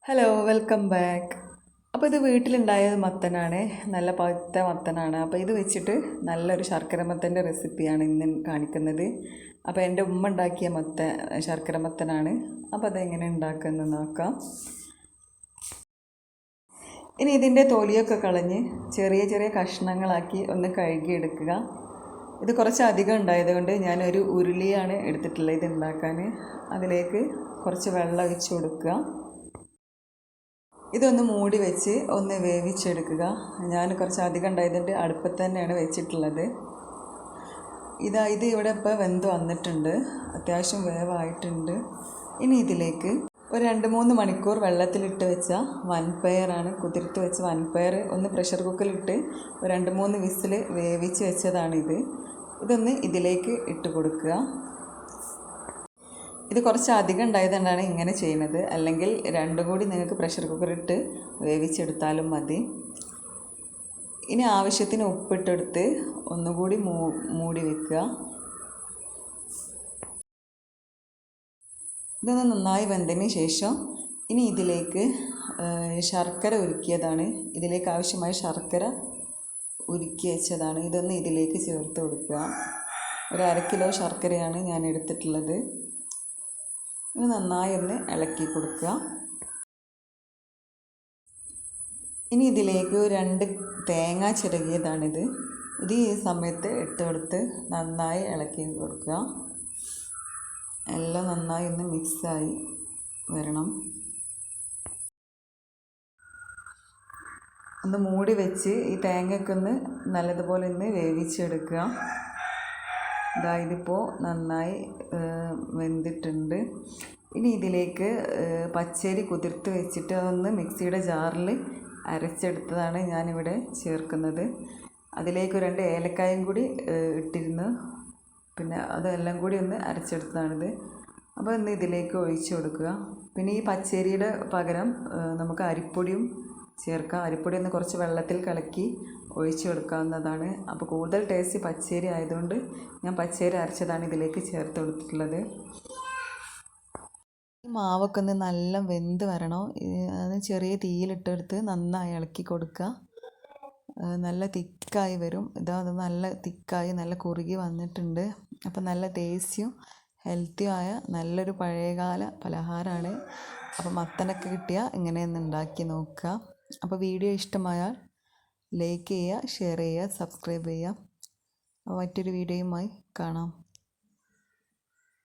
Hello welcome back. അപ്പോൾ ഇത് വീട്ടിലുണ്ടായ മത്തനാണ്, നല്ല പഴുത്ത മത്തനാണ്. അപ്പോൾ ഇത് വെച്ചിട്ട് നല്ലൊരു ശർക്കര മത്തൻ്റെ റെസിപ്പിയാണ് ഇന്ന് കാണിക്കുന്നത്. അപ്പോൾ എൻ്റെ ഉമ്മ ഉണ്ടാക്കിയ ശർക്കര മത്തനാണ്. അപ്പോൾ അതെങ്ങനെ ഉണ്ടാക്കുന്നത് നോക്കാം. ഇനി ഇതിൻ്റെ തൊലിയൊക്കെ കളഞ്ഞ് ചെറിയ ചെറിയ കഷ്ണങ്ങളാക്കി ഒന്ന് കഴുകിയെടുക്കുക. ഇത് കുറച്ച് അധികം ഉണ്ടായതുകൊണ്ട് ഞാനൊരു ഉരുളിയാണ് എടുത്തിട്ടുള്ളത് ഇത് ഉണ്ടാക്കാൻ. അതിലേക്ക് കുറച്ച് വെള്ളം ഒഴിച്ച് കൊടുക്കുക. ഇതൊന്ന് മൂടി വെച്ച് ഒന്ന് വേവിച്ചെടുക്കുക. ഞാൻ കുറച്ച് അധികം ഉണ്ടായതുകൊണ്ട് അടുപ്പത്ത് തന്നെയാണ് വെച്ചിട്ടുള്ളത്. ഇത് ഇവിടെ ഇപ്പോൾ വെന്ത് വന്നിട്ടുണ്ട്, അത്യാവശ്യം വേവായിട്ടുണ്ട്. ഇനി ഇതിലേക്ക് ഒരു 2-3 മണിക്കൂർ വെള്ളത്തിലിട്ട് വെച്ച വൻപയറാണ്, കുതിർത്ത് വെച്ച വൻപയർ ഒന്ന് പ്രഷർ കുക്കറിലിട്ട് ഒരു 2-3 വിസിൽ വേവിച്ച് വെച്ചതാണിത്. ഇതൊന്ന് ഇതിലേക്ക് ഇട്ട് കൊടുക്കുക. ഇത് കുറച്ച് അധികം ഉണ്ടായതുകൊണ്ടാണ് ഇങ്ങനെ ചെയ്യുന്നത്, അല്ലെങ്കിൽ രണ്ടും കൂടി നിങ്ങൾക്ക് പ്രഷർ കുക്കറിട്ട് വേവിച്ചെടുത്താലും മതി. ഇനി ആവശ്യത്തിന് ഉപ്പിട്ടെടുത്ത് ഒന്നുകൂടി മൂടി വെക്കുക. ഇതൊന്ന് നന്നായി വെന്തതിന് ശേഷം ഇനി ഇതിലേക്ക് ശർക്കര ഉരുക്കിയതാണ്, ഇതിലേക്ക് ആവശ്യമായ ശർക്കര ഉരുക്കി വെച്ചതാണ്. ഇതൊന്ന് ഇതിലേക്ക് ചേർത്ത് കൊടുക്കുക. ഒരു 1/2 കിലോ ശർക്കരയാണ് ഞാൻ എടുത്തിട്ടുള്ളത്. ഇത് നന്നായി ഒന്ന് ഇളക്കി കൊടുക്കുക. ഇനി ഇതിലേക്ക് 2 തേങ്ങ ചിരകിയതാണിത്. ഇത് ഈ സമയത്ത് ഇട്ട് കൊടുത്ത് നന്നായി ഇളക്കി കൊടുക്കുക. എല്ലാം നന്നായി ഒന്ന് മിക്സായി വരണം. ഒന്ന് മൂടി വെച്ച് ഈ തേങ്ങയൊക്കെ ഒന്ന് നല്ലതുപോലെ ഒന്ന് വേവിച്ചെടുക്കുക. ഇതിപ്പോൾ നന്നായി വെന്തിട്ടുണ്ട്. ഇനി ഇതിലേക്ക് പച്ചരി കുതിർത്ത് വെച്ചിട്ട് അതൊന്ന് മിക്സിയുടെ ജാറിൽ അരച്ചെടുത്തതാണ് ഞാനിവിടെ ചേർക്കുന്നത്. അതിലേക്ക് 2 ഏലക്കായും കൂടി ഇട്ടിരുന്നു, പിന്നെ അതെല്ലാം കൂടി ഒന്ന് അരച്ചെടുത്തതാണിത്. അപ്പോൾ ഒന്ന് ഇതിലേക്ക് ഒഴിച്ചു കൊടുക്കുക. പിന്നെ ഈ പച്ചരിയുടെ പകരം നമുക്ക് അരിപ്പൊടിയും ചേർക്കാം. അരിപ്പൊടി ഒന്ന് കുറച്ച് വെള്ളത്തിൽ കലക്കി ഒഴിച്ചു കൊടുക്കാവുന്നതാണ്. അപ്പോൾ കൂടുതൽ ടേസ്റ്റ് പച്ചരി ആയതുകൊണ്ട് ഞാൻ പച്ചരി അരച്ചതാണ് ഇതിലേക്ക് ചേർത്ത് കൊടുത്തിട്ടുള്ളത്. ഈ മാവൊക്കെ ഒന്ന് നല്ല വെന്ത് വരണം. അത് ചെറിയ തീയിലിട്ടെടുത്ത് നന്നായി ഇളക്കി കൊടുക്കുക. നല്ല തിക്കായി വരും. അത് നല്ല തിക്കായി നല്ല കുറുകി വന്നിട്ടുണ്ട്. അപ്പോൾ നല്ല ടേസ്റ്റിയും ഹെൽത്തിയും ആയ നല്ലൊരു പഴയകാല പലഹാരമാണ്. അപ്പോൾ മത്തനൊക്കെ കിട്ടിയാൽ ഇങ്ങനെയൊന്ന് ഉണ്ടാക്കി നോക്കുക. അപ്പോൾ വീഡിയോ ഇഷ്ടമായാൽ ലൈക്ക് ചെയ്യുക, ഷെയർ ചെയ്യുക, സബ്സ്ക്രൈബ് ചെയ്യുക. മറ്റൊരു വീഡിയോയുമായി കാണാം.